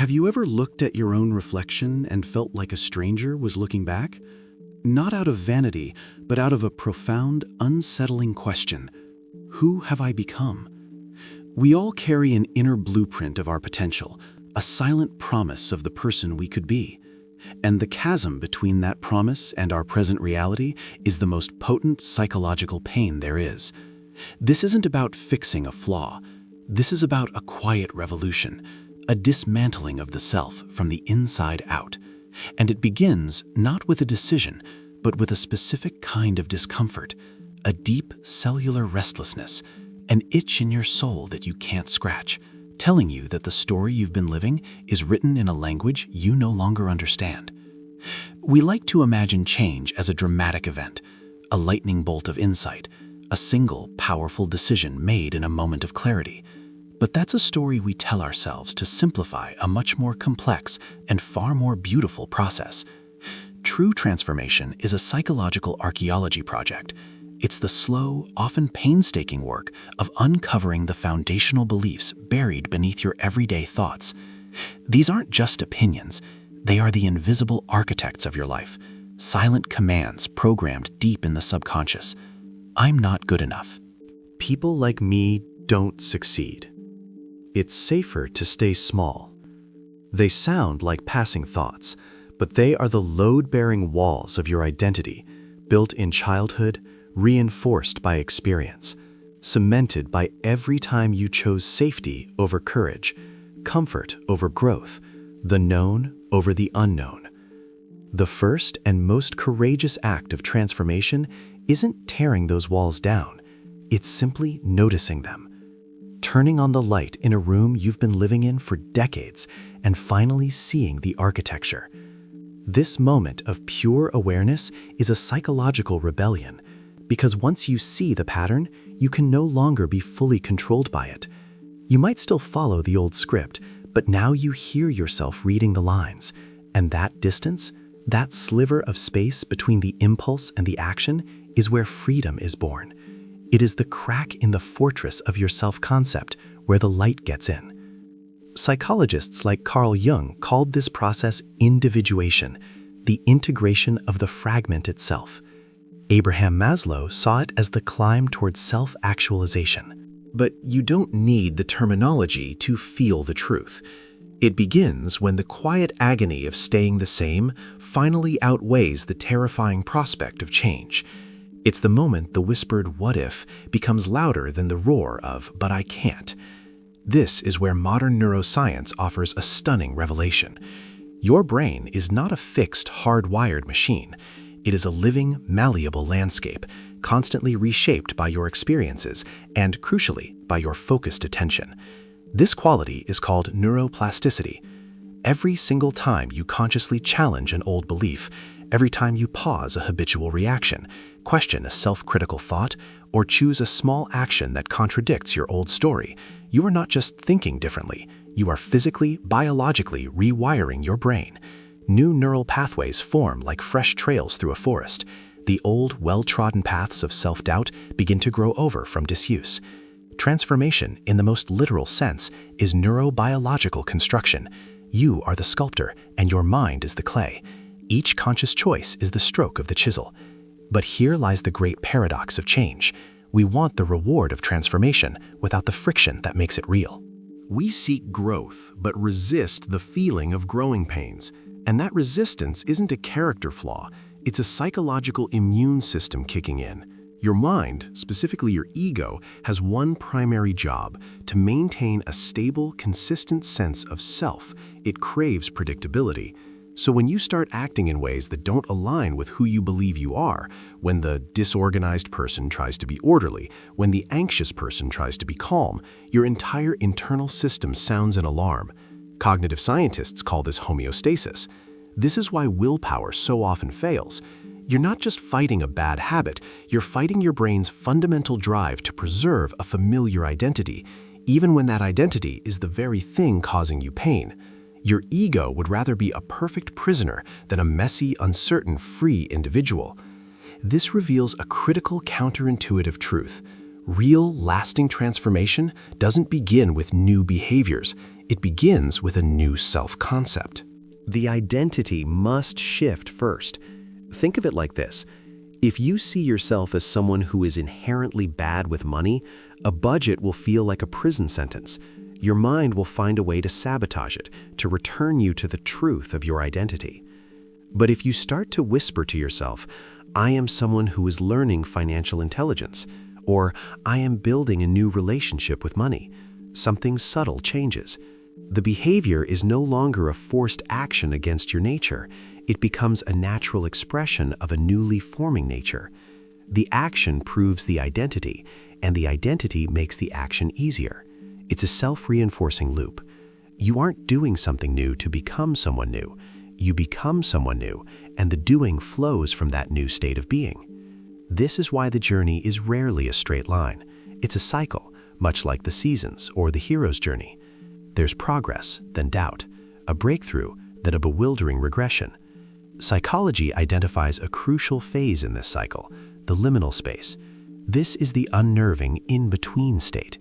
Have you ever looked at your own reflection and felt like a stranger was looking back? Not out of vanity, but out of a profound, unsettling question. Who have I become? We all carry an inner blueprint of our potential, a silent promise of the person we could be. And the chasm between that promise and our present reality is the most potent psychological pain there is. This isn't about fixing a flaw. This is about a quiet revolution, a dismantling of the self from the inside out. And it begins not with a decision, but with a specific kind of discomfort, a deep cellular restlessness, an itch in your soul that you can't scratch, telling you that the story you've been living is written in a language you no longer understand. We like to imagine change as a dramatic event, a lightning bolt of insight, a single, powerful decision made in a moment of clarity. But that's a story we tell ourselves to simplify a much more complex and far more beautiful process. True transformation is a psychological archaeology project. It's the slow, often painstaking work of uncovering the foundational beliefs buried beneath your everyday thoughts. These aren't just opinions. They are the invisible architects of your life, silent commands programmed deep in the subconscious. I'm not good enough. People like me don't succeed. It's safer to stay small. They sound like passing thoughts, but they are the load-bearing walls of your identity, built in childhood, reinforced by experience, cemented by every time you chose safety over courage, comfort over growth, the known over the unknown. The first and most courageous act of transformation isn't tearing those walls down. It's simply noticing them. Turning on the light in a room you've been living in for decades and finally seeing the architecture. This moment of pure awareness is a psychological rebellion, because once you see the pattern, you can no longer be fully controlled by it. You might still follow the old script, but now you hear yourself reading the lines, and that distance, that sliver of space between the impulse and the action, is where freedom is born. It is the crack in the fortress of your self-concept where the light gets in. Psychologists like Carl Jung called this process individuation, the integration of the fragment itself. Abraham Maslow saw it as the climb towards self-actualization. But you don't need the terminology to feel the truth. It begins when the quiet agony of staying the same finally outweighs the terrifying prospect of change. It's the moment the whispered "what if" becomes louder than the roar of "but I can't." This is where modern neuroscience offers a stunning revelation. Your brain is not a fixed, hardwired machine. It is a living, malleable landscape, constantly reshaped by your experiences and, crucially, by your focused attention. This quality is called neuroplasticity. Every single time you consciously challenge an old belief, every time you pause a habitual reaction, question a self-critical thought, or choose a small action that contradicts your old story, you are not just thinking differently, you are physically, biologically rewiring your brain. New neural pathways form like fresh trails through a forest. The old, well-trodden paths of self-doubt begin to grow over from disuse. Transformation, in the most literal sense, is neurobiological construction. You are the sculptor, and your mind is the clay. Each conscious choice is the stroke of the chisel. But here lies the great paradox of change. We want the reward of transformation without the friction that makes it real. We seek growth, but resist the feeling of growing pains. And that resistance isn't a character flaw. It's a psychological immune system kicking in. Your mind, specifically your ego, has one primary job: to maintain a stable, consistent sense of self. It craves predictability. So when you start acting in ways that don't align with who you believe you are, when the disorganized person tries to be orderly, when the anxious person tries to be calm, your entire internal system sounds an alarm. Cognitive scientists call this homeostasis. This is why willpower so often fails. You're not just fighting a bad habit, you're fighting your brain's fundamental drive to preserve a familiar identity, even when that identity is the very thing causing you pain. Your ego would rather be a perfect prisoner than a messy, uncertain, free individual. This reveals a critical counterintuitive truth. Real, lasting transformation doesn't begin with new behaviors. It begins with a new self-concept. The identity must shift first. Think of it like this. If you see yourself as someone who is inherently bad with money, a budget will feel like a prison sentence. Your mind will find a way to sabotage it, to return you to the truth of your identity. But if you start to whisper to yourself, I am someone who is learning financial intelligence, or I am building a new relationship with money, something subtle changes. The behavior is no longer a forced action against your nature. It becomes a natural expression of a newly forming nature. The action proves the identity, and the identity makes the action easier. It's a self-reinforcing loop. You aren't doing something new to become someone new. You become someone new, and the doing flows from that new state of being. This is why the journey is rarely a straight line. It's a cycle, much like the seasons or the hero's journey. There's progress, then doubt, a breakthrough, then a bewildering regression. Psychology identifies a crucial phase in this cycle, the liminal space. This is the unnerving in-between state.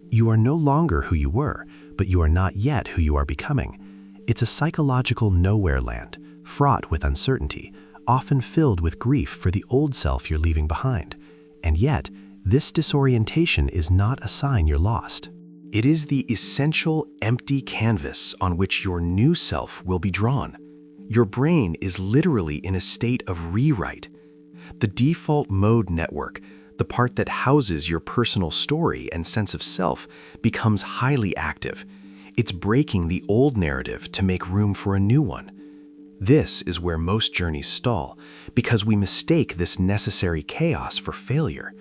You are no longer who you were, but you are not yet who you are becoming. It's a psychological nowhere land, fraught with uncertainty, often filled with grief for the old self you're leaving behind. And yet, this disorientation is not a sign you're lost. It is the essential empty canvas on which your new self will be drawn. Your brain is literally in a state of rewrite. The default mode network, the part that houses your personal story and sense of self, becomes highly active. It's breaking the old narrative to make room for a new one. This is where most journeys stall, because we mistake this necessary chaos for failure.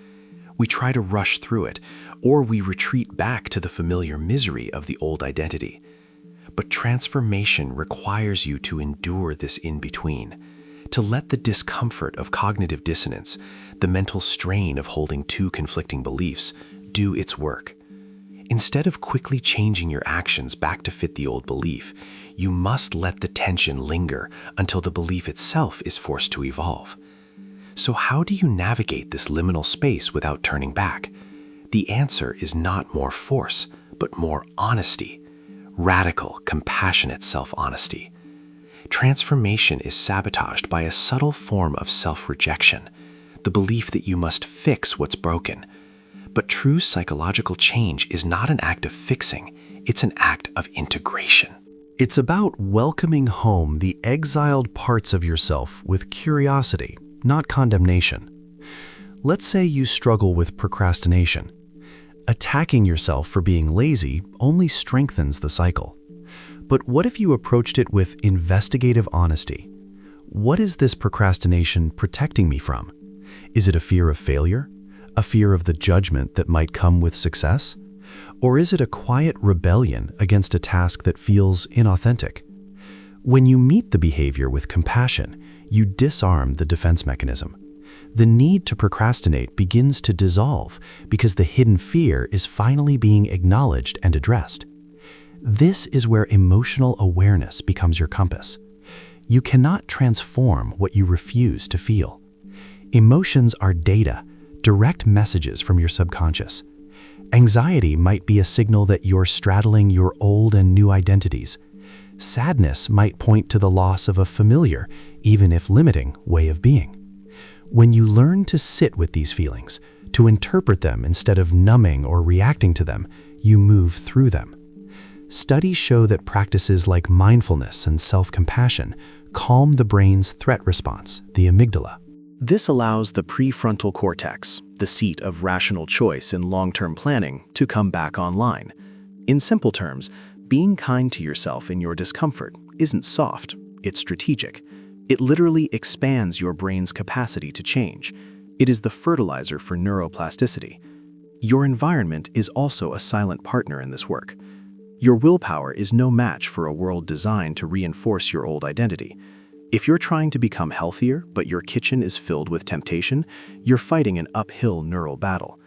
We try to rush through it, or we retreat back to the familiar misery of the old identity. But transformation requires you to endure this in-between, to let the discomfort of cognitive dissonance, the mental strain of holding two conflicting beliefs, do its work. Instead of quickly changing your actions back to fit the old belief, you must let the tension linger until the belief itself is forced to evolve. So how do you navigate this liminal space without turning back? The answer is not more force, but more honesty. Radical, compassionate self-honesty. Transformation is sabotaged by a subtle form of self-rejection, the belief that you must fix what's broken. But true psychological change is not an act of fixing, it's an act of integration. It's about welcoming home the exiled parts of yourself with curiosity, not condemnation. Let's say you struggle with procrastination. Attacking yourself for being lazy only strengthens the cycle. But what if you approached it with investigative honesty? What is this procrastination protecting me from? Is it a fear of failure? A fear of the judgment that might come with success? Or is it a quiet rebellion against a task that feels inauthentic? When you meet the behavior with compassion, you disarm the defense mechanism. The need to procrastinate begins to dissolve because the hidden fear is finally being acknowledged and addressed. This is where emotional awareness becomes your compass. You cannot transform what you refuse to feel. Emotions are data, direct messages from your subconscious. Anxiety might be a signal that you're straddling your old and new identities. Sadness might point to the loss of a familiar, even if limiting, way of being. When you learn to sit with these feelings, to interpret them instead of numbing or reacting to them, you move through them. Studies show that practices like mindfulness and self-compassion calm the brain's threat response, the amygdala. This allows the prefrontal cortex, the seat of rational choice in long-term planning, to come back online. In simple terms, being kind to yourself in your discomfort isn't soft, it's strategic. It literally expands your brain's capacity to change. It is the fertilizer for neuroplasticity. Your environment is also a silent partner in this work. Your willpower is no match for a world designed to reinforce your old identity. If you're trying to become healthier, but your kitchen is filled with temptation, you're fighting an uphill neural battle.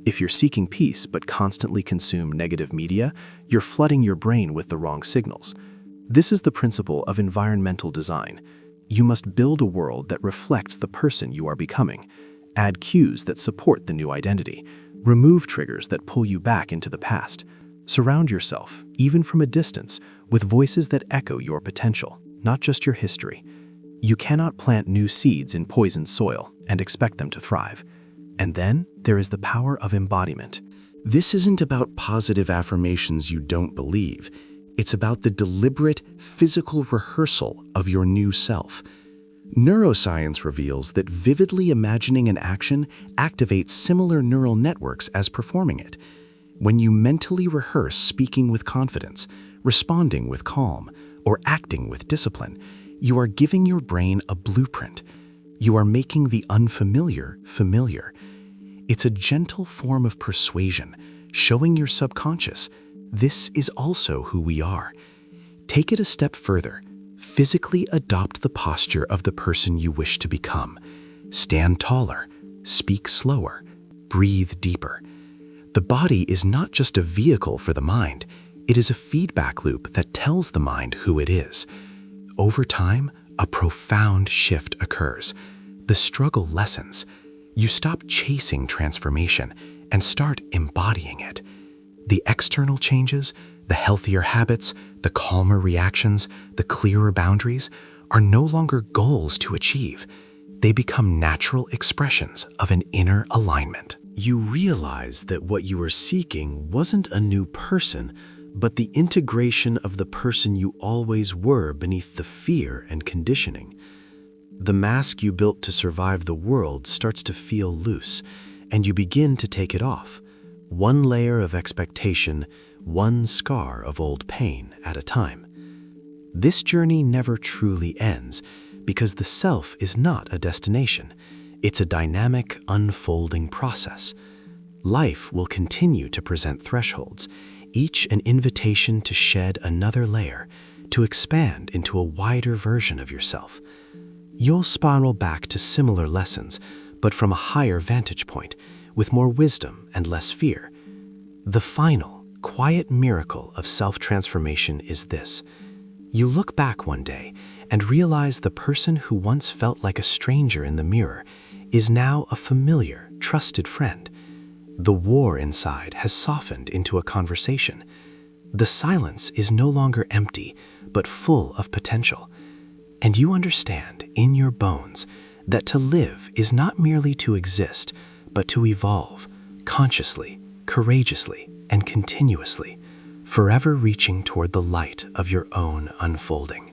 If you're seeking peace but constantly consume negative media, you're flooding your brain with the wrong signals. This is the principle of environmental design. You must build a world that reflects the person you are becoming. Add cues that support the new identity. Remove triggers that pull you back into the past. Surround yourself, even from a distance, with voices that echo your potential, not just your history. You cannot plant new seeds in poisoned soil and expect them to thrive. And then there is the power of embodiment. This isn't about positive affirmations you don't believe. It's about the deliberate, physical rehearsal of your new self. Neuroscience reveals that vividly imagining an action activates similar neural networks as performing it. When you mentally rehearse speaking with confidence, responding with calm, or acting with discipline, you are giving your brain a blueprint. You are making the unfamiliar familiar. It's a gentle form of persuasion, showing your subconscious, this is also who we are. Take it a step further. Physically adopt the posture of the person you wish to become. Stand taller, speak slower, breathe deeper. The body is not just a vehicle for the mind, it is a feedback loop that tells the mind who it is. Over time, a profound shift occurs. The struggle lessens. You stop chasing transformation and start embodying it. The external changes, the healthier habits, the calmer reactions, the clearer boundaries, are no longer goals to achieve. They become natural expressions of an inner alignment. You realize that what you were seeking wasn't a new person, but the integration of the person you always were beneath the fear and conditioning. The mask you built to survive the world starts to feel loose, and you begin to take it off. One layer of expectation, one scar of old pain at a time. This journey never truly ends, because the self is not a destination. It's a dynamic, unfolding process. Life will continue to present thresholds, each an invitation to shed another layer, to expand into a wider version of yourself. You'll spiral back to similar lessons, but from a higher vantage point, with more wisdom and less fear. The final, quiet miracle of self-transformation is this. You look back one day and realize the person who once felt like a stranger in the mirror is now a familiar, trusted friend. The war inside has softened into a conversation. The silence is no longer empty, but full of potential. And you understand in your bones that to live is not merely to exist, but to evolve, consciously, courageously, and continuously, forever reaching toward the light of your own unfolding.